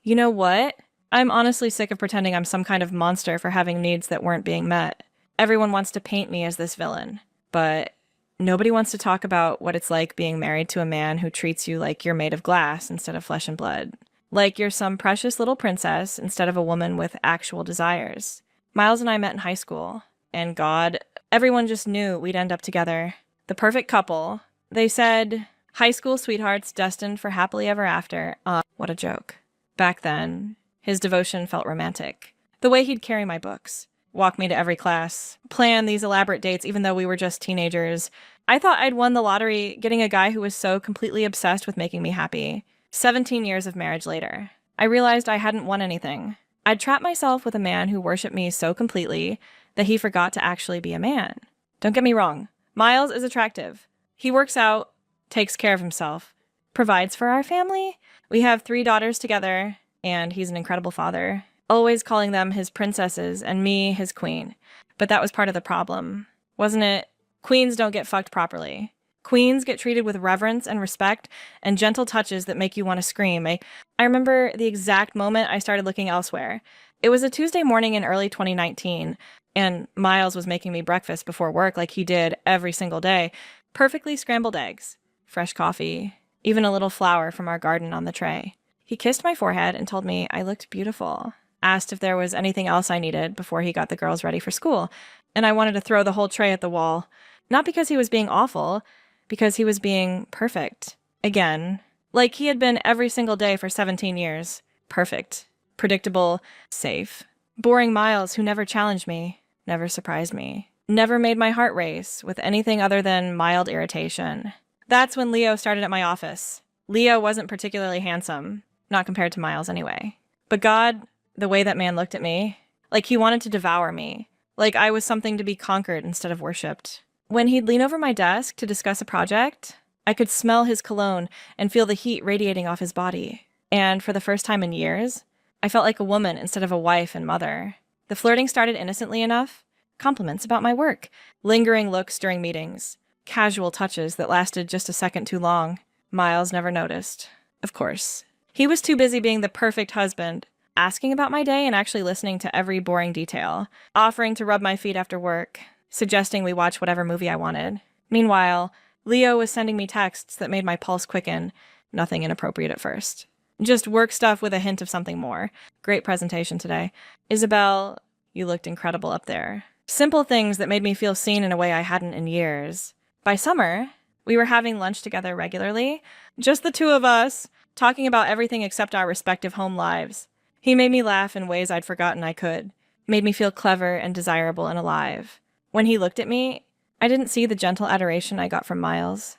You know what? I'm honestly sick of pretending I'm some kind of monster for having needs that weren't being met. Everyone wants to paint me as this villain, but nobody wants to talk about what it's like being married to a man who treats you like you're made of glass instead of flesh and blood. Like you're some precious little princess instead of a woman with actual desires. Miles and I met in high school, and God, everyone just knew we'd end up together. The perfect couple. They said, high school sweethearts destined for happily ever after. What a joke. Back then, his devotion felt romantic. The way he'd carry my books, walk me to every class, plan these elaborate dates even though we were just teenagers. I thought I'd won the lottery getting a guy who was so completely obsessed with making me happy. 17 years of marriage later, I realized I hadn't won anything. I'd trapped myself with a man who worshipped me so completely that he forgot to actually be a man. Don't get me wrong, Miles is attractive. He works out, takes care of himself, provides for our family. We have 3 daughters together, and he's an incredible father, always calling them his princesses and me his queen. But that was part of the problem, wasn't it? Queens don't get fucked properly. Queens get treated with reverence and respect and gentle touches that make you want to scream. I remember the exact moment I started looking elsewhere. It was a Tuesday morning in early 2019, and Miles was making me breakfast before work like he did every single day. Perfectly scrambled eggs, fresh coffee, even a little flower from our garden on the tray. He kissed my forehead and told me I looked beautiful. Asked if there was anything else I needed before he got the girls ready for school, and I wanted to throw the whole tray at the wall. Not because he was being awful, because he was being perfect. Again. Like he had been every single day for 17 years. Perfect. Predictable. Safe. Boring Miles who never challenged me. Never surprised me. Never made my heart race with anything other than mild irritation. That's when Leo started at my office. Leo wasn't particularly handsome. Not compared to Miles anyway. But God, the way that man looked at me, like he wanted to devour me. Like I was something to be conquered instead of worshipped. When he'd lean over my desk to discuss a project, I could smell his cologne and feel the heat radiating off his body. And for the first time in years, I felt like a woman instead of a wife and mother. The flirting started innocently enough. Compliments about my work, lingering looks during meetings, casual touches that lasted just a second too long. Miles never noticed. Of course. He was too busy being the perfect husband, asking about my day and actually listening to every boring detail, offering to rub my feet after work, suggesting we watch whatever movie I wanted. Meanwhile, Leo was sending me texts that made my pulse quicken. Nothing inappropriate at first. Just work stuff with a hint of something more. Great presentation today. Isabel, you looked incredible up there. Simple things that made me feel seen in a way I hadn't in years. By summer, we were having lunch together regularly. Just the 2 of us, talking about everything except our respective home lives. He made me laugh in ways I'd forgotten I could. Made me feel clever and desirable and alive. When he looked at me, I didn't see the gentle adoration I got from Miles.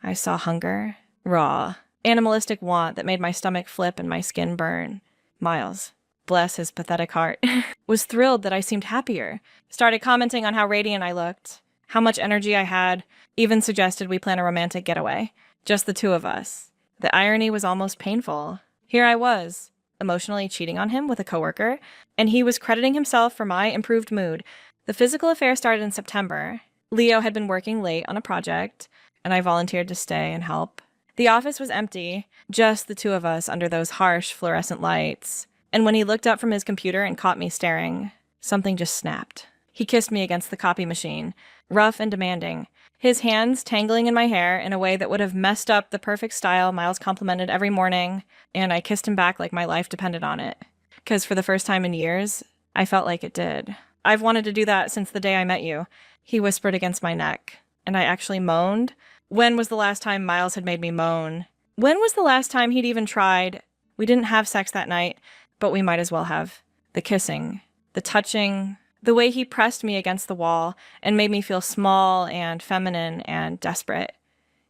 I saw hunger, raw, animalistic want that made my stomach flip and my skin burn. Miles, bless his pathetic heart, was thrilled that I seemed happier, started commenting on how radiant I looked, how much energy I had, even suggested we plan a romantic getaway. Just the 2 of us. The irony was almost painful. Here I was, emotionally cheating on him with a coworker, and he was crediting himself for my improved mood. The physical affair started in September. Leo had been working late on a project, and I volunteered to stay and help. The office was empty, just the 2 of us under those harsh fluorescent lights. And when he looked up from his computer and caught me staring, something just snapped. He kissed me against the copy machine, rough and demanding, his hands tangling in my hair in a way that would have messed up the perfect style Miles complimented every morning, and I kissed him back like my life depended on it. 'Cause for the first time in years, I felt like it did. I've wanted to do that since the day I met you, he whispered against my neck, and I actually moaned. When was the last time Miles had made me moan? When was the last time he'd even tried? We didn't have sex that night, but we might as well have. The kissing, the touching, the way he pressed me against the wall and made me feel small and feminine and desperate.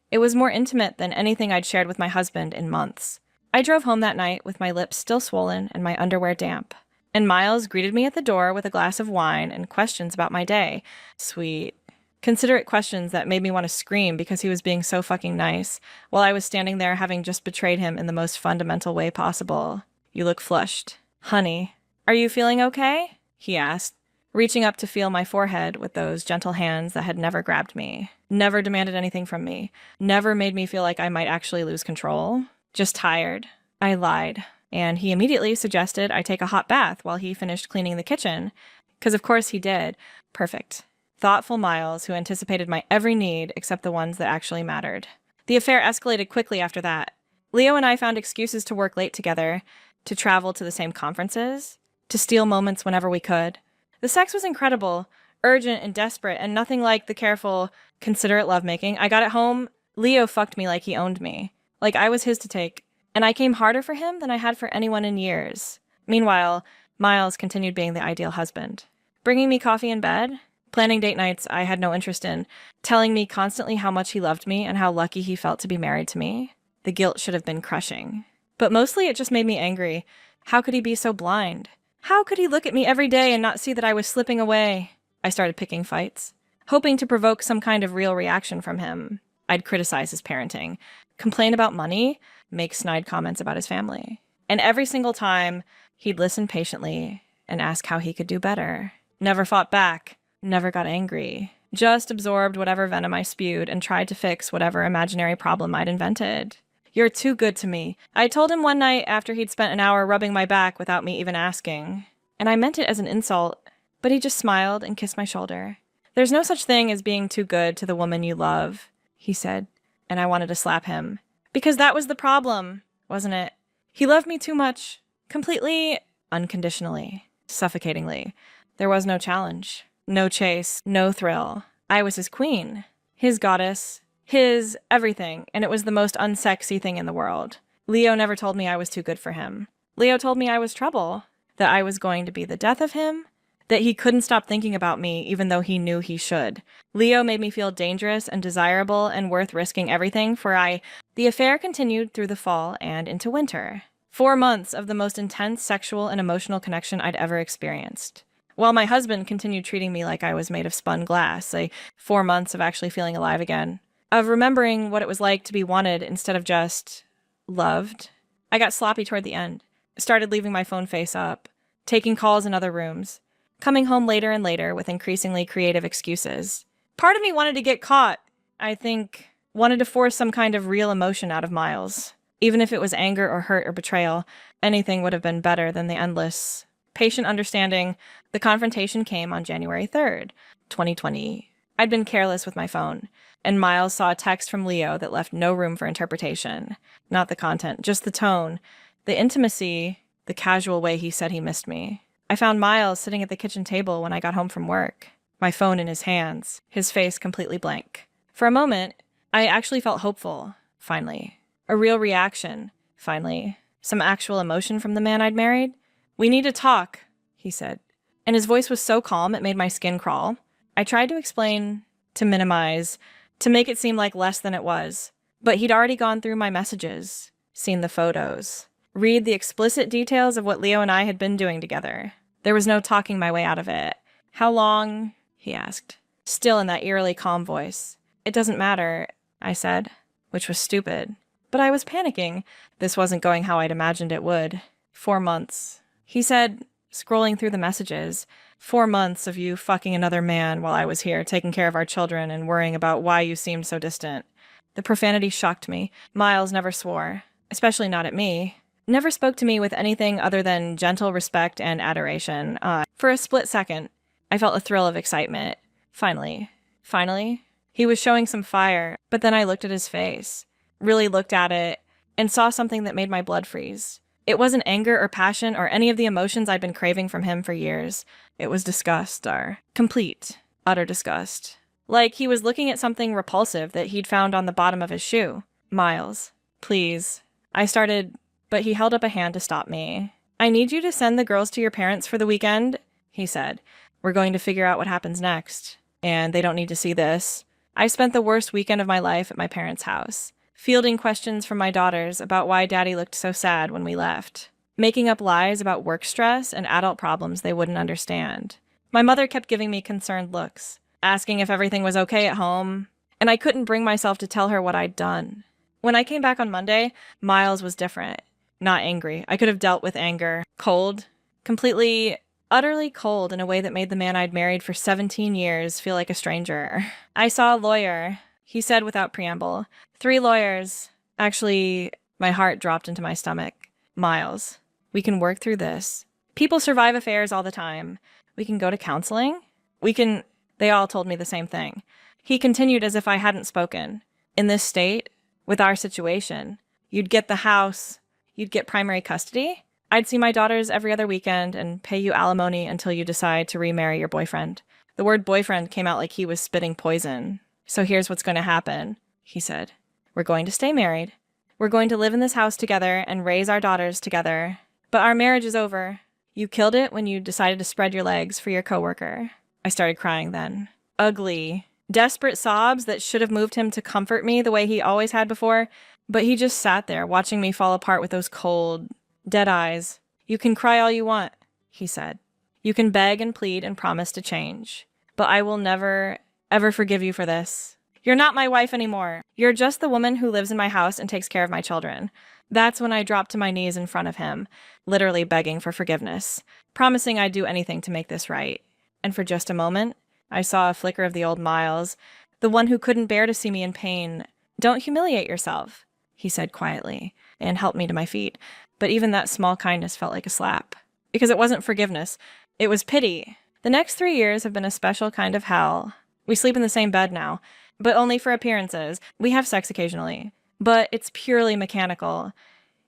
It was more intimate than anything I'd shared with my husband in months. I drove home that night with my lips still swollen and my underwear damp. And Miles greeted me at the door with a glass of wine and questions about my day. Sweet, considerate questions that made me want to scream because he was being so fucking nice, while I was standing there having just betrayed him in the most fundamental way possible. You look flushed. Honey, are you feeling okay? He asked, reaching up to feel my forehead with those gentle hands that had never grabbed me, never demanded anything from me, never made me feel like I might actually lose control. Just tired. I lied. and he immediately suggested I take a hot bath while he finished cleaning the kitchen. Because of course he did. Perfect. Thoughtful Miles, who anticipated my every need except the ones that actually mattered. The affair escalated quickly after that. Leo and I found excuses to work late together, to travel to the same conferences, to steal moments whenever we could. The sex was incredible, urgent and desperate, and nothing like the careful, considerate lovemaking I got at home. Leo fucked me like he owned me, like I was his to take, and I came harder for him than I had for anyone in years. Meanwhile, Miles continued being the ideal husband, bringing me coffee in bed, planning date nights I had no interest in, telling me constantly how much he loved me and how lucky he felt to be married to me. The guilt should have been crushing. But mostly it just made me angry. How could he be so blind? How could he look at me every day and not see that I was slipping away? I started picking fights, hoping to provoke some kind of real reaction from him. I'd criticize his parenting, complain about money, make snide comments about his family. And every single time, he'd listen patiently and ask how he could do better. Never fought back, never got angry, just absorbed whatever venom I spewed and tried to fix whatever imaginary problem I'd invented. You're too good to me, I told him one night after he'd spent an hour rubbing my back without me even asking. And I meant it as an insult, but he just smiled and kissed my shoulder. There's no such thing as being too good to the woman you love, he said, and I wanted to slap him. Because that was the problem, wasn't it? He loved me too much, completely, unconditionally, suffocatingly. There was no challenge, no chase, no thrill. I was his queen, his goddess, his everything, and it was the most unsexy thing in the world. Leo never told me I was too good for him. Leo told me I was trouble, that I was going to be the death of him, that he couldn't stop thinking about me even though he knew he should. Leo made me feel dangerous and desirable and worth risking everything for. The affair continued through the fall and into winter. 4 months of the most intense sexual and emotional connection I'd ever experienced. While my husband continued treating me like I was made of spun glass, 4 months of actually feeling alive again, of remembering what it was like to be wanted instead of just loved. I got sloppy toward the end, started leaving my phone face up, taking calls in other rooms, coming home later and later with increasingly creative excuses. Part of me wanted to get caught, I think, wanted to force some kind of real emotion out of Miles. Even if it was anger or hurt or betrayal, anything would have been better than the endless, patient understanding. The confrontation came on January 3rd, 2020. I'd been careless with my phone, and Miles saw a text from Leo that left no room for interpretation. Not the content, just the tone, the intimacy, the casual way he said he missed me. I found Miles sitting at the kitchen table when I got home from work, my phone in his hands, his face completely blank. For a moment, I actually felt hopeful, finally. A real reaction, finally. Some actual emotion from the man I'd married. "We need to talk," he said. And his voice was so calm it made my skin crawl. I tried to explain, to minimize, to make it seem like less than it was. But he'd already gone through my messages, seen the photos, read the explicit details of what Leo and I had been doing together. There was no talking my way out of it. "How long?" he asked, still in that eerily calm voice. "It doesn't matter," I said, which was stupid. But I was panicking. This wasn't going how I'd imagined it would. 4 months. He said, scrolling through the messages, 4 months of you fucking another man while I was here taking care of our children and worrying about why you seemed so distant. The profanity shocked me. Miles never swore, especially not at me. Never spoke to me with anything other than gentle respect and adoration. For a split second, I felt a thrill of excitement. Finally. He was showing some fire, but then I looked at his face, really looked at it, and saw something that made my blood freeze. It wasn't anger or passion or any of the emotions I'd been craving from him for years. It was disgust, complete, utter disgust. Like he was looking at something repulsive that he'd found on the bottom of his shoe. "Miles, please." I started, but he held up a hand to stop me. "I need you to send the girls to your parents for the weekend," he said. "We're going to figure out what happens next, and they don't need to see this." I spent the worst weekend of my life at my parents' house, fielding questions from my daughters about why Daddy looked so sad when we left, making up lies about work stress and adult problems they wouldn't understand. My mother kept giving me concerned looks, asking if everything was okay at home, and I couldn't bring myself to tell her what I'd done. When I came back on Monday, Miles was different. Not angry. I could have dealt with anger. Cold. Completely, utterly cold in a way that made the man I'd married for 17 years feel like a stranger. "I saw a lawyer," he said without preamble. 3 lawyers. Actually, my heart dropped into my stomach. "Miles, We can work through this. People survive affairs all the time. We can go to counseling. They all told me the same thing. He continued as if I hadn't spoken. In this state, with our situation, you'd get the house, you'd get primary custody. I'd see my daughters every other weekend and pay you alimony until you decide to remarry your boyfriend. The word boyfriend came out like he was spitting poison. So here's what's going to happen, he said. We're going to stay married. We're going to live in this house together and raise our daughters together. But our marriage is over. You killed it when you decided to spread your legs for your coworker. I started crying then. Ugly, desperate sobs that should have moved him to comfort me the way he always had before, but he just sat there watching me fall apart with those cold, dead eyes. You can cry all you want, he said. You can beg and plead and promise to change. But I will never, ever forgive you for this. You're not my wife anymore. You're just the woman who lives in my house and takes care of my children. That's when I dropped to my knees in front of him, literally begging for forgiveness, promising I'd do anything to make this right. And for just a moment, I saw a flicker of the old Miles, the one who couldn't bear to see me in pain. Don't humiliate yourself, he said quietly, and helped me to my feet. But even that small kindness felt like a slap. Because it wasn't forgiveness, it was pity. The next 3 years have been a special kind of hell. We sleep in the same bed now, but only for appearances. We have sex occasionally, but it's purely mechanical.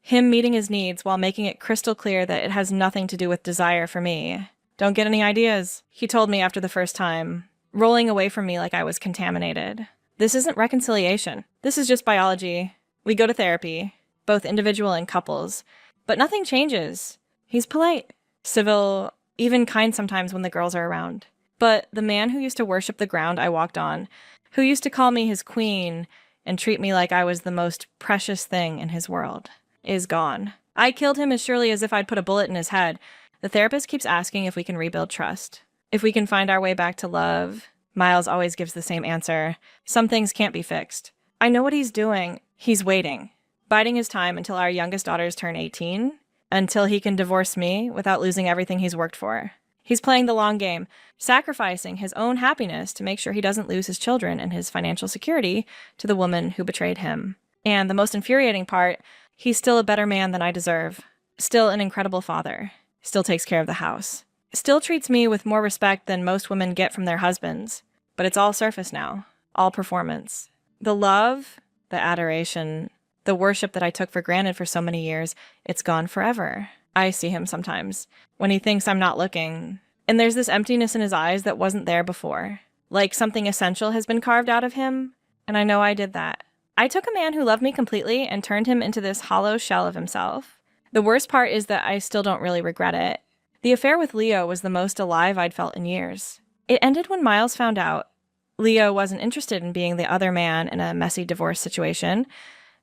Him meeting his needs while making it crystal clear that it has nothing to do with desire for me. Don't get any ideas, he told me after the first time, rolling away from me like I was contaminated. This isn't reconciliation. This is just biology. We go to therapy, both individual and couples, but nothing changes. He's polite, civil, even kind sometimes when the girls are around. But the man who used to worship the ground I walked on, who used to call me his queen and treat me like I was the most precious thing in his world, is gone. I killed him as surely as if I'd put a bullet in his head. The therapist keeps asking if we can rebuild trust, if we can find our way back to love. Miles always gives the same answer. Some things can't be fixed. I know what he's doing. He's waiting, biding his time until our youngest daughters turn 18, until he can divorce me without losing everything he's worked for. He's playing the long game, sacrificing his own happiness to make sure he doesn't lose his children and his financial security to the woman who betrayed him. And the most infuriating part, he's still a better man than I deserve. Still an incredible father. Still takes care of the house. Still treats me with more respect than most women get from their husbands. But it's all surface now. All performance. The love, the adoration, the worship that I took for granted for so many years, it's gone forever. I see him sometimes, when he thinks I'm not looking, and there's this emptiness in his eyes that wasn't there before. Like something essential has been carved out of him, and I know I did that. I took a man who loved me completely and turned him into this hollow shell of himself. The worst part is that I still don't really regret it. The affair with Leo was the most alive I'd felt in years. It ended when Miles found out. Leo wasn't interested in being the other man in a messy divorce situation,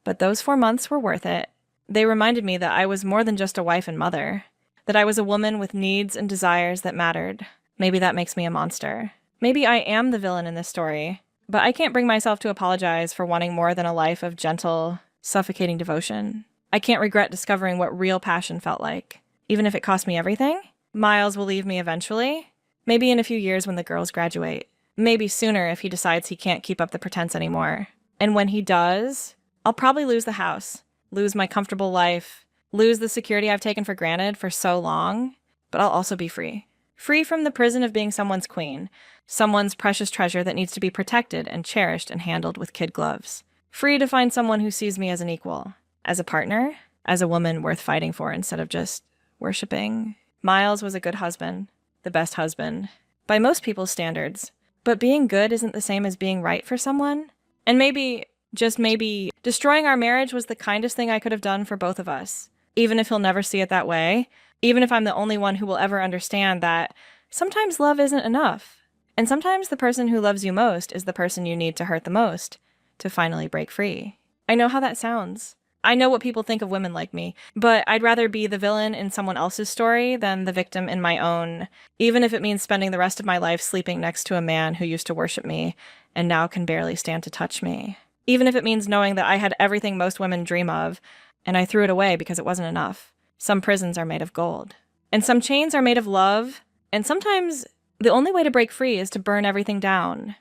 but those 4 months were worth it. They reminded me that I was more than just a wife and mother, that I was a woman with needs and desires that mattered. Maybe that makes me a monster. Maybe I am the villain in this story, but I can't bring myself to apologize for wanting more than a life of gentle, suffocating devotion. I can't regret discovering what real passion felt like, even if it cost me everything. Miles will leave me eventually, maybe in a few years when the girls graduate, maybe sooner if he decides he can't keep up the pretense anymore. And when he does, I'll probably lose the house, lose my comfortable life, lose the security I've taken for granted for so long, but I'll also be free. Free from the prison of being someone's queen, someone's precious treasure that needs to be protected and cherished and handled with kid gloves. Free to find someone who sees me as an equal, as a partner, as a woman worth fighting for instead of just worshipping. Miles was a good husband, the best husband, by most people's standards. But being good isn't the same as being right for someone. And maybe, just maybe, destroying our marriage was the kindest thing I could have done for both of us. Even if he'll never see it that way, even if I'm the only one who will ever understand that sometimes love isn't enough. And sometimes the person who loves you most is the person you need to hurt the most to finally break free. I know how that sounds. I know what people think of women like me, but I'd rather be the villain in someone else's story than the victim in my own, even if it means spending the rest of my life sleeping next to a man who used to worship me and now can barely stand to touch me. Even if it means knowing that I had everything most women dream of, and I threw it away because it wasn't enough. Some prisons are made of gold, and some chains are made of love, and sometimes the only way to break free is to burn everything down.